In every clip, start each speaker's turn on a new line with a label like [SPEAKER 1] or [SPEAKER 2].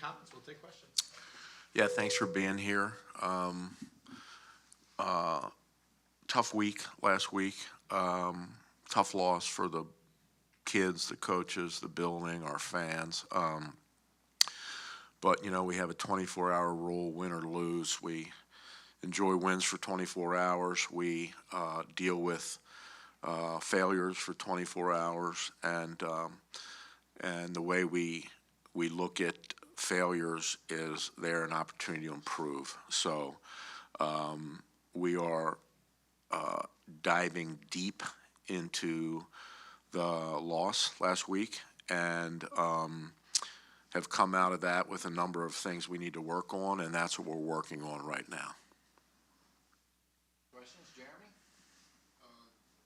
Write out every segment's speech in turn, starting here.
[SPEAKER 1] comments, we'll take questions.
[SPEAKER 2] Yeah, thanks for being here. Tough week last week. Tough loss for the kids, the coaches, the building, our fans. But, we have a 24-hour rule, win or lose. We enjoy wins for 24 hours. We deal with failures for 24 hours. And the way we look at failures is they're an opportunity to improve. So we are diving deep into the loss last week and have come out of that with a number of things we need to work on, and that's what we're working on right now.
[SPEAKER 1] Questions, Jeremy?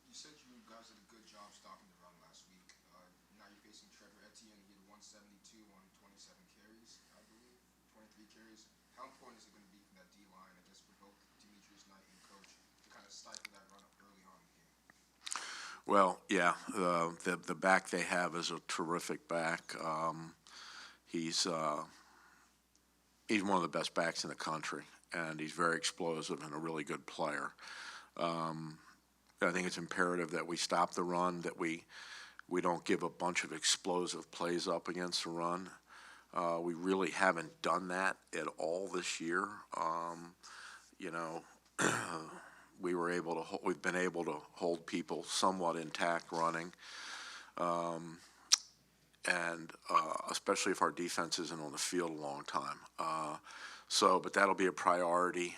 [SPEAKER 3] You said you guys did a good job stopping the run last week. Now you're facing Trevor Etienne. He had 172 on 27 carries, I believe, 23 carries. How important is it going to be for that D-line, I guess, for both Demetrius Knight and Coach, to kind of stifle that run up early on in the game?
[SPEAKER 2] Well, yeah, the back they have is a terrific back. He's one of the best backs in the country, and he's very explosive and a really good player. I think it's imperative that we stop the run, that we don't give a bunch of explosive plays up against the run. We really haven't done that at all this year. We've been able to hold people somewhat intact running, and especially if our defense isn't on the field a long time. But that'll be a priority.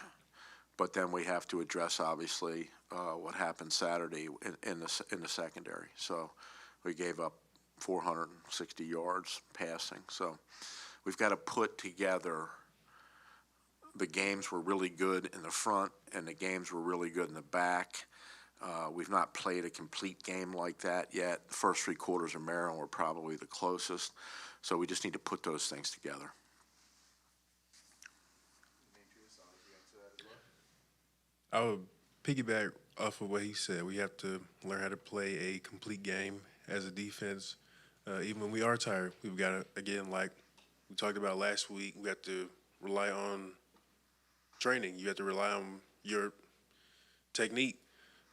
[SPEAKER 2] But then we have to address, obviously, what happened Saturday in the secondary. So we gave up 460 yards passing. So we've got to put together the games were really good in the front and the games were really good in the back. We've not played a complete game like that yet. The first three quarters of Maryland were probably the closest. So we just need to put those things together.
[SPEAKER 4] I would piggyback off of what he said. We have to learn how to play a complete game as a defense. Even when we are tired, we've got to, again, like we talked about last week, we have to rely on training. You have to rely on your technique,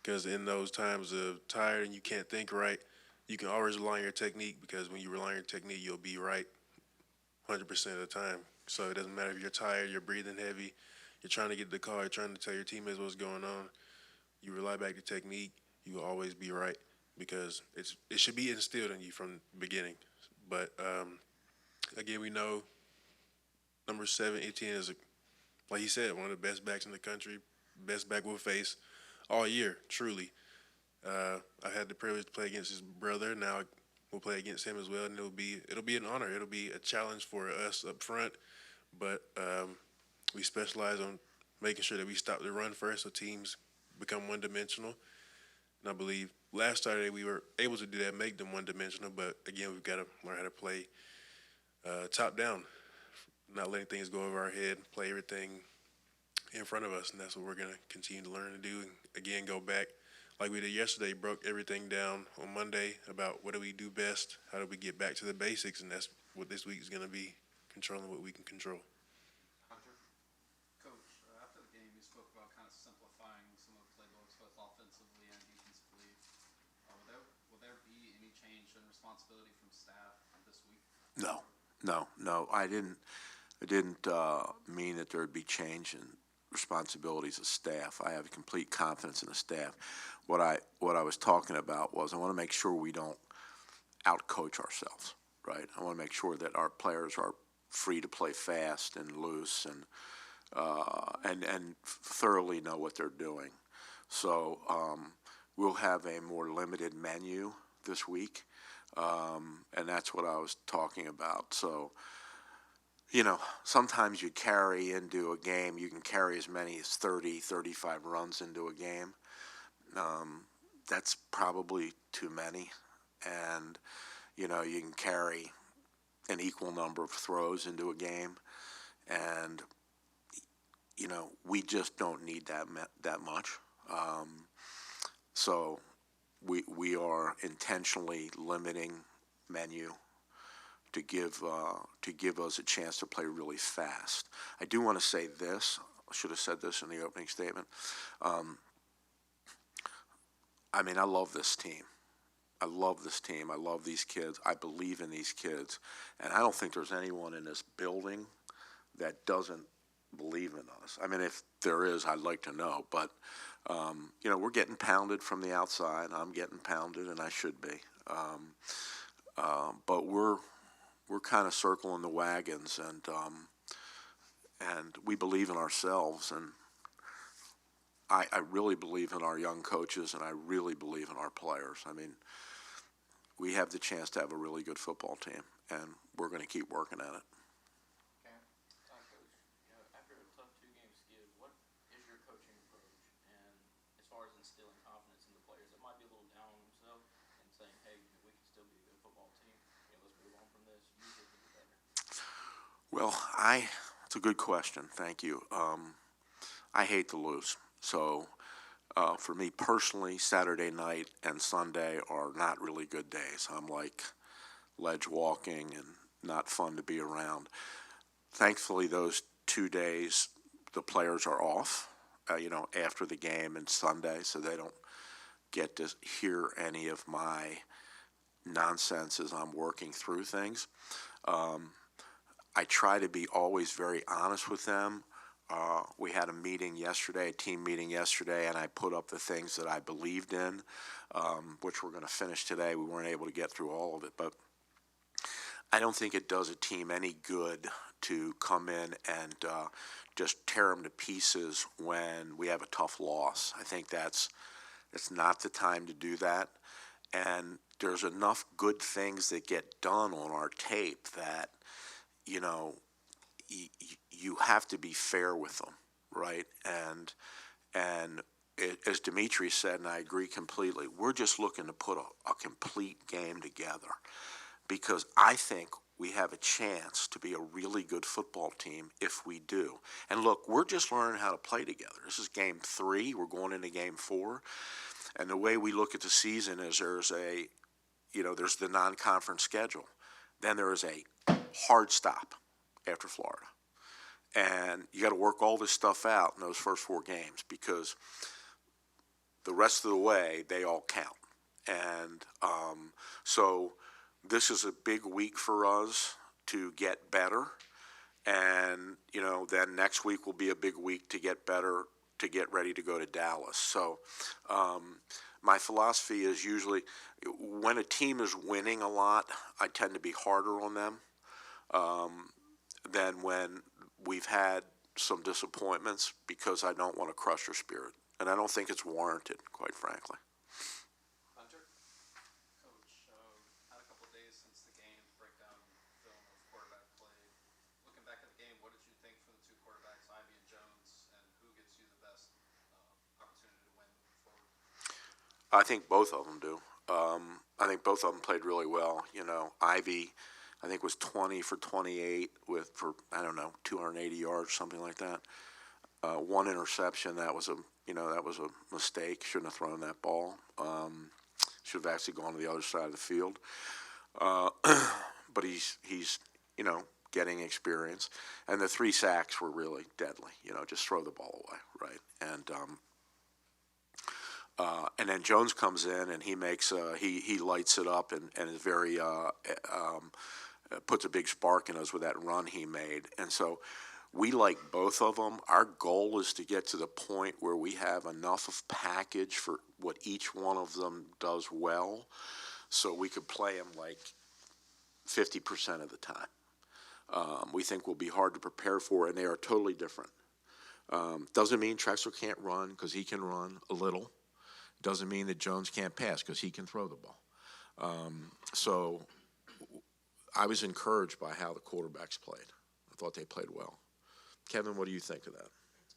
[SPEAKER 4] because in those times of tired and you can't think right, you can always rely on your technique, because when you rely on your technique, you'll be right 100% of the time. So it doesn't matter if you're tired, you're breathing heavy, you're trying to get the call, you're trying to tell your teammates what's going on. You rely back to technique, you will always be right, because it should be instilled in you from the beginning. But again, we know number 7, Etienne, is, like he said, one of the best backs in the country, best back we'll face all year, truly. I had the privilege to play against his brother. Now we'll play against him as well, and it'll be an honor. It'll be a challenge for us up front, but we specialize on making sure that we stop the run first so teams become one-dimensional. And I believe last Saturday we were able to do that, make them one-dimensional, but again, we've got to learn how to play top down, not letting things go over our head, play everything in front of us, and that's what we're going to continue to learn to do. And again, go back like we did yesterday, broke everything down on Monday about what do we do best, how do we get back to the basics, and that's what this week is going to be, controlling what we can control.
[SPEAKER 5] Coach, after the game, you spoke about kind of simplifying some of the playbooks, both offensively and defensively. Will there be any change in responsibility from staff this week?
[SPEAKER 2] No. I didn't mean that there would be change in responsibilities of staff. I have complete confidence in the staff. What I was talking about was I want to make sure we don't outcoach ourselves, right? I want to make sure that our players are free to play fast and loose and thoroughly know what they're doing. So we'll have a more limited menu this week, and that's what I was talking about. So, sometimes you carry into a game, you can carry as many as 30, 35 runs into a game. That's probably too many. And, you can carry an equal number of throws into a game. And, we just don't need that much. So we are intentionally limiting menu to give us a chance to play really fast. I do want to say this. I should have said this in the opening statement. I mean, I love this team. I love this team. I love these kids. I believe in these kids. And I don't think there's anyone in this building that doesn't believe in us. I mean, if there is, I'd like to know. But, you know, we're getting pounded from the outside. I'm getting pounded, and I should be. But we're kind of circling the wagons, and we believe in ourselves. And I really believe in our young coaches, and I really believe in our players. I mean, we have the chance to have a really good football team, and we're going to keep working at it.
[SPEAKER 1] Coach, you know, after a tough two-game skid, what is your coaching approach? And as far as instilling confidence in the players that might be a little down on themselves and saying, hey, you know, we can still be a good football team. You know, let's move on from this. You can do better.
[SPEAKER 2] Well, it's a good question. Thank you. I hate to lose. So for me personally, Saturday night and Sunday are not really good days. I'm like ledge walking and not fun to be around. Thankfully, those 2 days, the players are off, you know, after the game and Sunday, so they don't get to hear any of my nonsense as I'm working through things. I try to be always very honest with them. We had a meeting yesterday, a team meeting yesterday, and I put up the things that I believed in, which we're going to finish today. We weren't able to get through all of it, but I don't think it does a team any good to come in and just tear them to pieces when we have a tough loss. I think it's not the time to do that. And there's enough good things that get done on our tape that, you know, you have to be fair with them, right? And as Dimitri said, and I agree completely, we're just looking to put a complete game together because I think we have a chance to be a really good football team if we do. And look, we're just learning how to play together. This is game 3. We're going into game 4. And the way we look at the season is there's the non-conference schedule. Then there is a hard stop after Florida. And you got to work all this stuff out in those first 4 games because the rest of the way, they all count. And so this is a big week for us to get better. And, you know, then next week will be a big week to get better, to get ready to go to Dallas. So my philosophy is usually when a team is winning a lot, I tend to be harder on them than when we've had some disappointments because I don't want to crush their spirit. And I don't think it's warranted, quite frankly.
[SPEAKER 5] Hunter? Coach, had a couple days since the game, breakdown film of quarterback play. Looking back at the game, what did you think for the 2 quarterbacks, Ivy and Jones, and who gets you the best opportunity to win moving forward?
[SPEAKER 2] I think both of them do. I think both of them played really well. You know, Ivy, I think, was 20 for 28 for 280 yards, something like that. 1 interception. That was a mistake. Shouldn't have thrown that ball. Should have actually gone to the other side of the field. But he's getting experience. And the 3 sacks were really deadly. You know, just throw the ball away, right? And then Jones comes in and he makes he lights it up and is very puts a big spark in us with that run he made. And so we like both of them. Our goal is to get to the point where we have enough of package for what each one of them does well, so we could play them like 50% of the time. We think will be hard to prepare for, and they are totally different. Doesn't mean Trexler can't run because he can run a little. Doesn't mean that Jones can't pass because he can throw the ball. So I was encouraged by how the quarterbacks played. I thought they played well. Kevin, what do you think of that?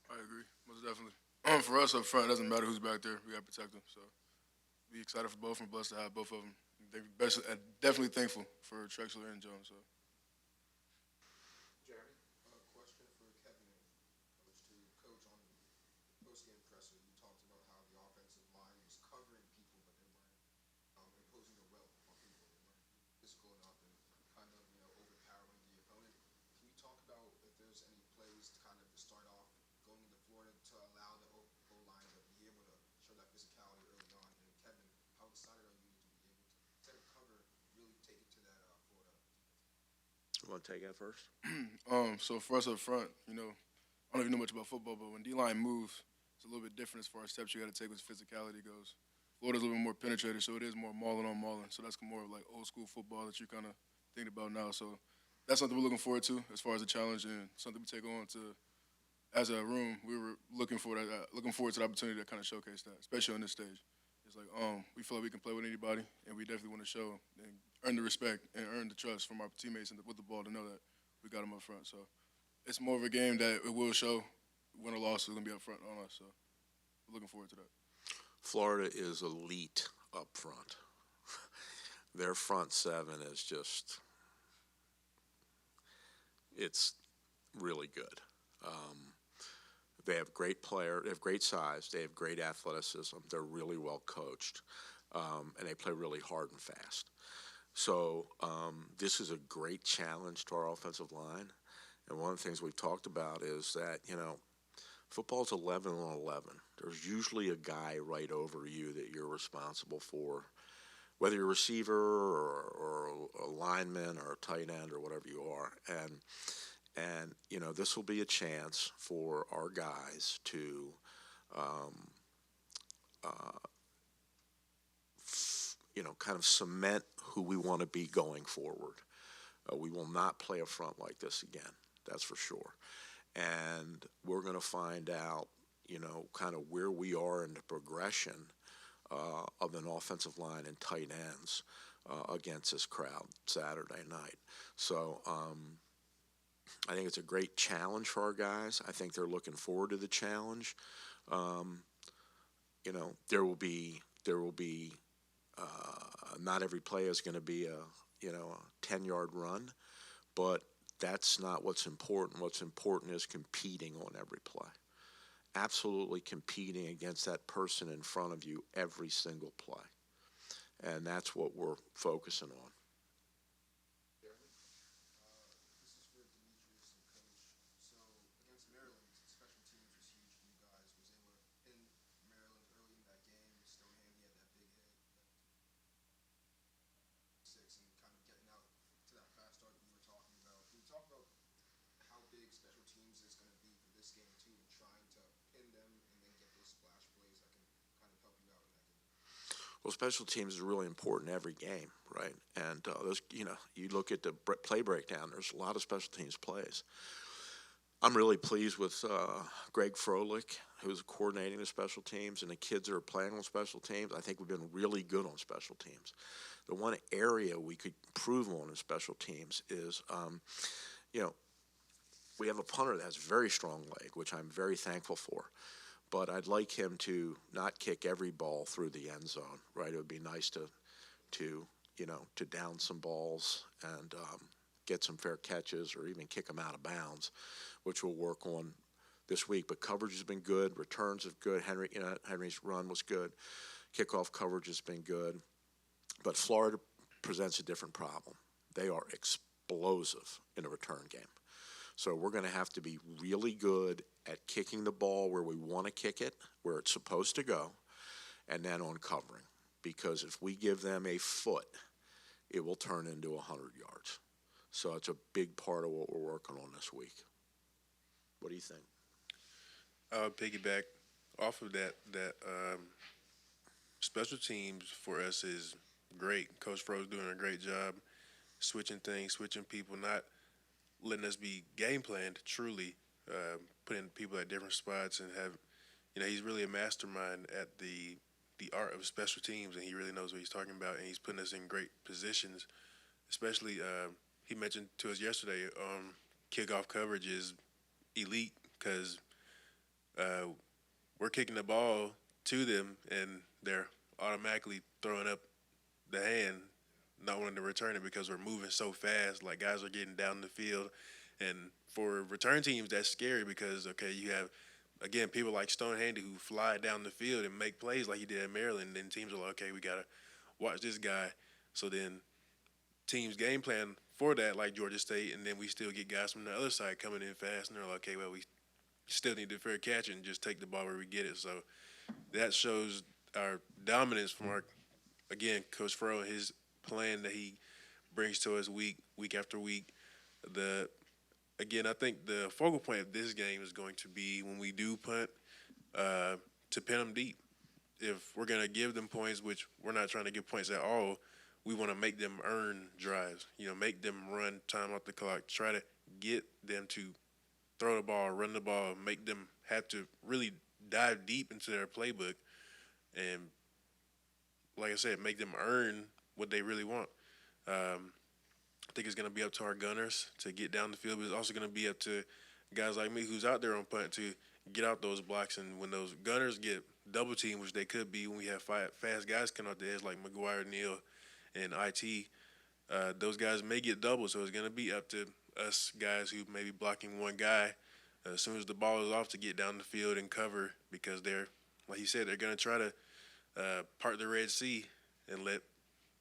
[SPEAKER 6] I agree, most definitely. For us up front, it doesn't matter who's back there. We got to protect them. So be excited for both of them, blessed to have both of them. Definitely thankful for Trexler and Jones. So.
[SPEAKER 3] Jeremy, question for Kevin and Coach on the post-game presser. You talked about how the offensive line was covering people, but they weren't imposing their will on people. They weren't physical enough and kind of,
[SPEAKER 2] Want to take that first?
[SPEAKER 6] So for us up front, I don't even know much about football, but when D-line moves, it's a little bit different as far as steps you got to take as physicality goes. Florida's a little bit more penetrated, so it is more mauling on mauling. So that's more of like old school football that you kind of think about now. So that's something we're looking forward to as far as a challenge and something we take on to. As a room, we were looking forward to the opportunity to kind of showcase that, especially on this stage. It's like we feel like we can play with anybody, and we definitely want to show and earn the respect and earn the trust from our teammates with the ball to know that we got them up front. So it's more of a game that it will show. Win or loss is going to be up front on us. So we're looking forward to that.
[SPEAKER 2] Florida is elite up front. Their front seven is just, it's really good. They have they have great size, they have great athleticism, they're really well coached, and they play really hard and fast. So this is a great challenge to our offensive line. And one of the things we've talked about is that, football's 11 on 11. There's usually a guy right over you that you're responsible for, whether you're a receiver or a lineman or a tight end or whatever you are. And this will be a chance for our guys to, kind of cement who we want to be going forward. We will not play a front like this again, that's for sure. And we're going to find out, kind of where we are in the progression of an offensive line and tight ends against this crowd Saturday night. So I think it's a great challenge for our guys. I think they're looking forward to the challenge. There will be not every play is going to be a 10-yard run, but that's not what's important. What's important is competing on every play. Absolutely competing against that person in front of you every single play. And that's what we're focusing on.
[SPEAKER 3] This is for Demetrius and Coach. So against Maryland, special teams was huge for you guys. Was able to pin Maryland early in that game. Stonehandy had that big hit, six, and kind of getting out to that fast start that you were talking about. Can you talk about how big special teams is going to be for this game too, and trying to pin them and then get those splash plays that can kind of help you out in that game?
[SPEAKER 2] Well, special teams is really important every game, right? And you look at the play breakdown. There's a lot of special teams plays. I'm really pleased with Greg Froelich, who's coordinating the special teams, and the kids that are playing on special teams. I think we've been really good on special teams. The one area we could improve on in special teams is, we have a punter that has a very strong leg, which I'm very thankful for. But I'd like him to not kick every ball through the end zone, right? It would be nice to down some balls and get some fair catches or even kick them out of bounds, which we'll work on this week. But coverage has been good. Returns have good. Henry's run was good. Kickoff coverage has been good. But Florida presents a different problem. They are explosive in a return game. So we're going to have to be really good at kicking the ball where we want to kick it, where it's supposed to go, and then on covering. Because if we give them a foot, it will turn into 100 yards. So it's a big part of what we're working on this week. What do you think?
[SPEAKER 4] I'll piggyback off of that. Special teams for us is great. Coach Fro's doing a great job switching things, switching people, not letting us be game planned, truly putting people at different spots and have, he's really a mastermind at the art of special teams, and he really knows what he's talking about, and he's putting us in great positions. Especially, he mentioned to us yesterday, kickoff coverage is elite because we're kicking the ball to them, and they're automatically throwing up the hand, not wanting to return it because we're moving so fast. Like, guys are getting down the field. And for return teams, that's scary because, you have, again, people like Stonehandy who fly down the field and make plays like he did at Maryland. And then teams are like, we got to watch this guy. So then teams game plan for that, like Georgia State, and then we still get guys from the other side coming in fast. And they're like, we still need the fair catch and just take the ball where we get it. So that shows our dominance from Coach Fro and his plan that he brings to us week after week. Again, I think the focal point of this game is going to be when we do punt, to pin them deep. If we're going to give them points, which we're not trying to give points at all, we want to make them earn drives. Make them run time off the clock. Try to get them to throw the ball, run the ball, make them have to really dive deep into their playbook, and like I said, make them earn what they really want. I think it's going to be up to our gunners to get down the field, but it's also going to be up to guys like me who's out there on punt to get out those blocks. And when those gunners get double teamed, which they could be when we have fast guys coming out the edge like McGuire, Neal, and IT, those guys may get double. So it's going to be up to us guys who may be blocking one guy as soon as the ball is off to get down the field and cover, because they're, like he said, they're going to try to part the Red Sea and let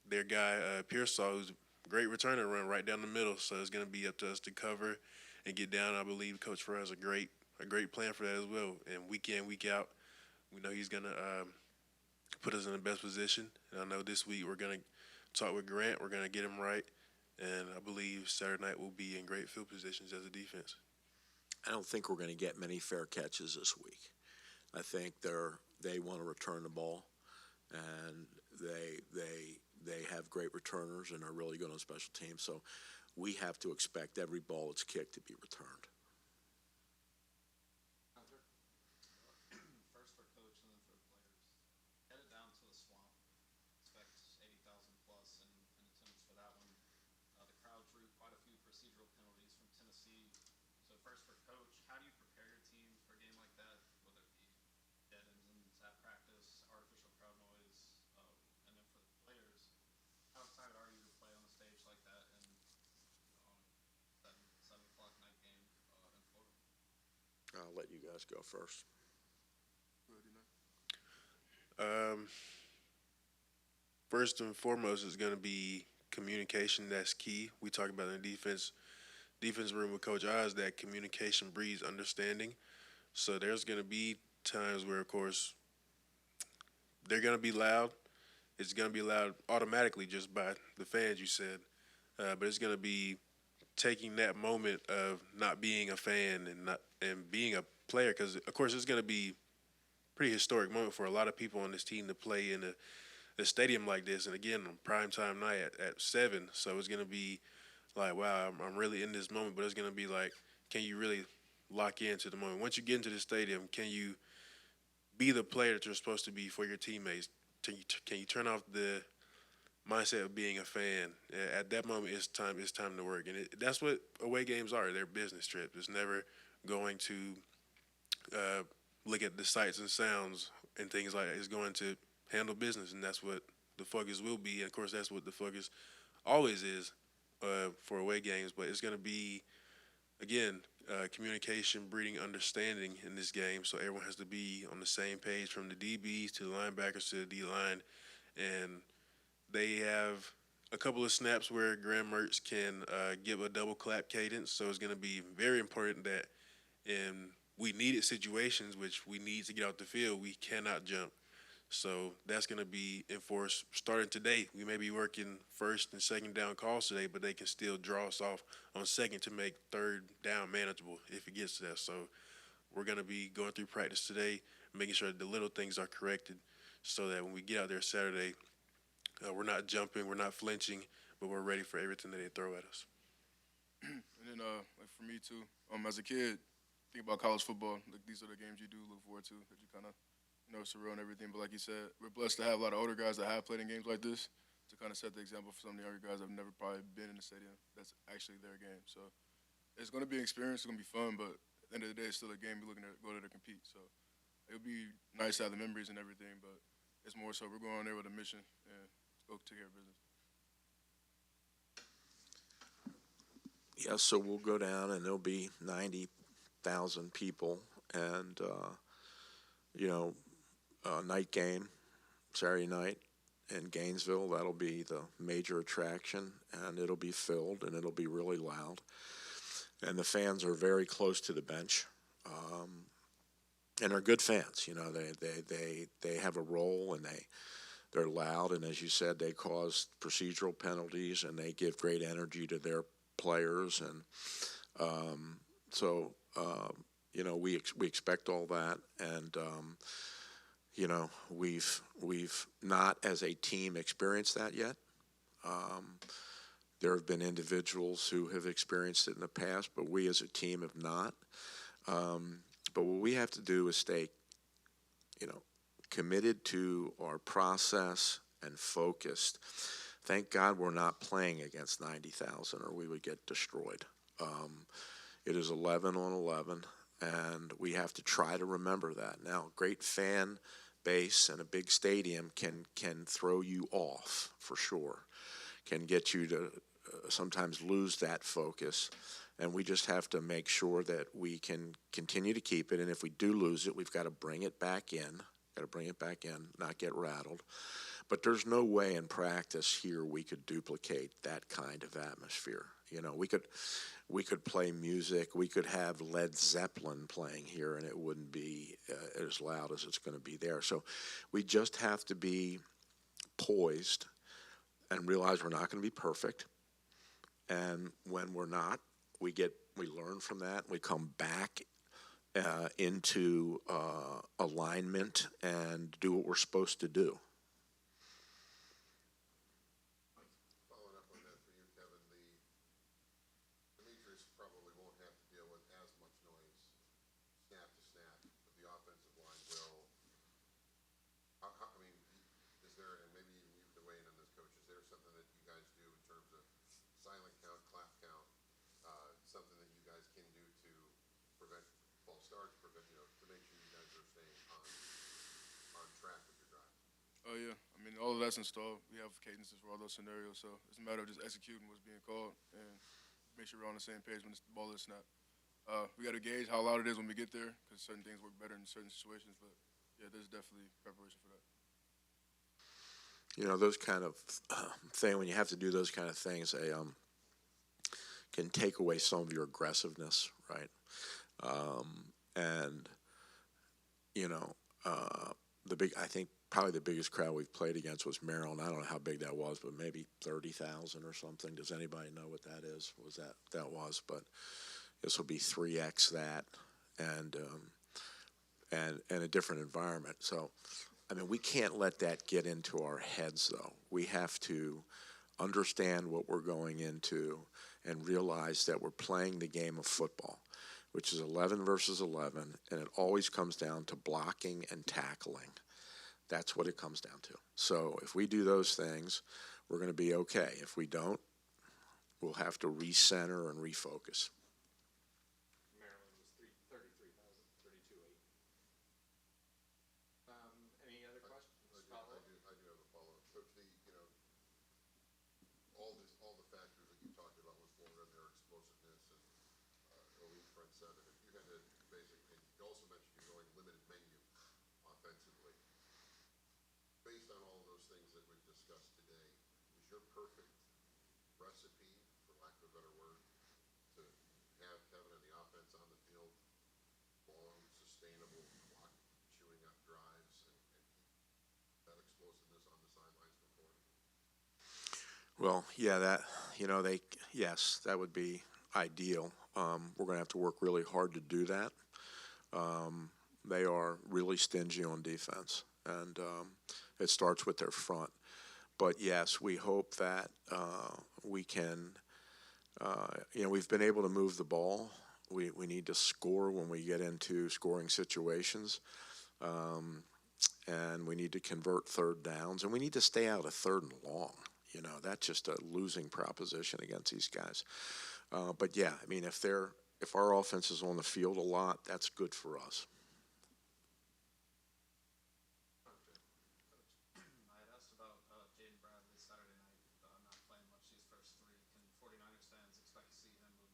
[SPEAKER 4] their guy Pearsall, who's a great returner, run right down the middle. So it's going to be up to us to cover and get down. I believe Coach Farrar has a great plan for that as well. And week in, week out, we know he's going to put us in the best position. And I know this week we're going to talk with Grant. We're going to get him right. And I believe Saturday night we'll be in great field positions as a defense.
[SPEAKER 2] I don't think we're going to get many fair catches this week. I think they want to return the ball, and they have great returners and are really good on special teams. So we have to expect every ball that's kicked to be returned.
[SPEAKER 5] Hunter, first for coach and then for the players. Headed down to the Swamp, expect 80,000 plus in attendance for that one. The crowd drew quite a few procedural penalties from Tennessee. So first for coach, how do you prepare your team for a game like that, whether it be dead ends at practice, artificial crowd noise, and then for the players, how excited are you to play on a stage like that and on 7 o'clock night game in Florida?
[SPEAKER 2] I'll let you guys go first.
[SPEAKER 4] First and foremost is going to be communication. That's key. We talk about in the defense room with Coach Oz that communication breeds understanding. So there's going to be times where, of course, they're going to be loud. It's going to be loud automatically just by the fans, you said. But it's going to be taking that moment of not being a fan and being a player, because, of course, it's going to be a pretty historic moment for a lot of people on this team to play in a stadium like this. And, again, on primetime night at 7. So it's going to be like, wow, I'm really in this moment. But it's going to be like, can you really lock into the moment? Once you get into the stadium, can you be the player that you're supposed to be for your teammates? Can you turn off the mindset of being a fan? At that moment, it's time to work. And that's what away games are. They're business trips. It's never going to look at the sights and sounds and things like that. It's going to handle business, and that's what the focus will be. And, of course, that's what the focus always is for away games. But it's going to be, again, communication breeding understanding in this game. So everyone has to be on the same page, from the DBs to the linebackers to the D-line. And they have a couple of snaps where Graham Mertz can give a double clap cadence. So it's going to be very important that in we needed situations, which we need to get out the field, we cannot jump. So that's going to be enforced starting today. We may be working first and second down calls today, but they can still draw us off on second to make third down manageable if it gets to that. So we're going to be going through practice today, making sure that the little things are corrected so that when we get out there Saturday, we're not jumping, we're not flinching, but we're ready for everything that they throw at us.
[SPEAKER 6] And then, like for me too, as a kid, think about college football. Like these are the games you do look forward to, that you kind of surreal and everything. But like you said, we're blessed to have a lot of older guys that have played in games like this to kind of set the example for some of the younger guys that have never probably been in the stadium. That's actually their game. So it's going to be an experience. It's going to be fun, but at the end of the day, it's still a game. We're looking to go there to compete. So it'll be nice to have the memories and everything, but it's more so we're going there with a mission and go take care of business.
[SPEAKER 2] Yeah, so we'll go down, and there'll be 90,000 people, and, night game, Saturday night in Gainesville. That'll be the major attraction, and it'll be filled, and it'll be really loud. And the fans are very close to the bench, and they're good fans. They have a role, and they're loud, and as you said, they cause procedural penalties, and they give great energy to their players, and so you know, we expect all that, and you know, we've not as a team experienced that yet. There have been individuals who have experienced it in the past, but we as a team have not. But what we have to do is stay, you know, committed to our process and focused. Thank God we're not playing against 90,000, or we would get destroyed. It is 11 on 11, and we have to try to remember that. Now, great fan base and a big stadium can throw you off for sure, can get you to sometimes lose that focus, and we just have to make sure that we can continue to keep it. And if we do lose it, we've got to bring it back in. Not get rattled. But there's no way in practice here we could duplicate that kind of atmosphere. You know, we could play music. We could have Led Zeppelin playing here, and it wouldn't be as loud as it's going to be there. So we just have to be poised and realize we're not going to be perfect. And when we're not, we learn from that. We come back into alignment and do what we're supposed to do.
[SPEAKER 7] Following up on that for you, Kevin, the Demetrius probably won't have to deal with as much noise snap to snap, but the offensive line will. I mean, is there, and maybe you can weigh in on this, Coach, is there something that you guys do in terms of silent count, clap count, something that you guys can do to prevent false starts, to make sure you guys are staying on track with your drive?
[SPEAKER 6] Oh yeah, I mean all of that's installed. We have cadences for all those scenarios, so it's a matter of just executing what's being called and make sure we're on the same page when the ball is snapped. We got to gauge how loud it is when we get there, because certain things work better in certain situations. But yeah, there's definitely preparation for that.
[SPEAKER 2] You know, those kind of when you have to do those kind of things, they can take away some of your aggressiveness, right? And you know, I think probably the biggest crowd we've played against was Maryland. I don't know how big that was, but maybe 30,000 or something. Does anybody know what that is? That was? But this will be 3x that, and a different environment. So, I mean, we can't let that get into our heads, though. We have to understand what we're going into and realize that we're playing the game of football, which is 11 versus 11, and it always comes down to blocking and tackling. That's what it comes down to. So if we do those things, we're going to be okay. If we don't, we'll have to recenter and refocus.
[SPEAKER 5] Maryland was 33,000, 32,800. Any other questions?
[SPEAKER 7] I do have a follow-up. Coach, all the factors that you talked about with Florida and their explosiveness and elite front seven, if you had to basically, you also mentioned you're going limited menu offensively. Based on all those things that we've discussed today, is your perfect recipe, for lack of a better word, to have Kevin and the offense on the field, long, sustainable, clock chewing up drives, and keep that explosiveness on the sidelines for Florida?
[SPEAKER 2] Well, yeah, yes, that would be ideal. We're going to have to work really hard to do that. They are really stingy on defense, and it starts with their front. But yes, we hope that we can. We've been able to move the ball. We need to score when we get into scoring situations, and we need to convert third downs, and we need to stay out of third and long. You know, that's just a losing proposition against these guys. But yeah, I mean, if our offense is on the field a lot, that's good for us.
[SPEAKER 5] I had asked about Jaden Bradley Saturday night, not playing much these first three. Can 49ers fans expect to see him moving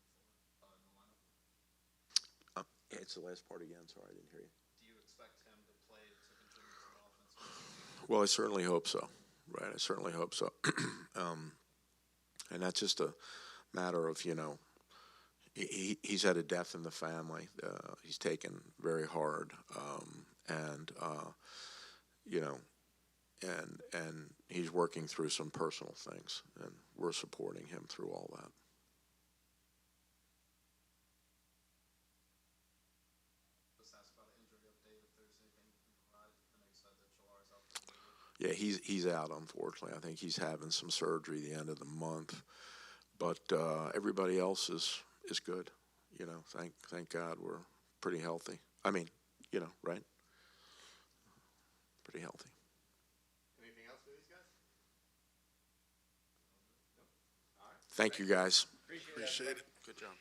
[SPEAKER 5] forward in the lineup?
[SPEAKER 2] It's the last part again. Sorry, I didn't hear you.
[SPEAKER 5] Do you expect him to play to contribute to the offense?
[SPEAKER 2] Well, I certainly hope so. Right, I certainly hope so. And that's just a matter of, he's had a death in the family. He's taken very hard, and he's working through some personal things, and we're supporting him through all that. Yeah, he's out, unfortunately. I think he's having some surgery the end of the month. But everybody else is good. You know, thank God we're pretty healthy. I mean, you know, right? Pretty healthy.
[SPEAKER 8] Anything else for these guys? No? All right.
[SPEAKER 2] Thank you, guys.
[SPEAKER 8] Appreciate it.
[SPEAKER 6] Appreciate it.
[SPEAKER 2] Good job.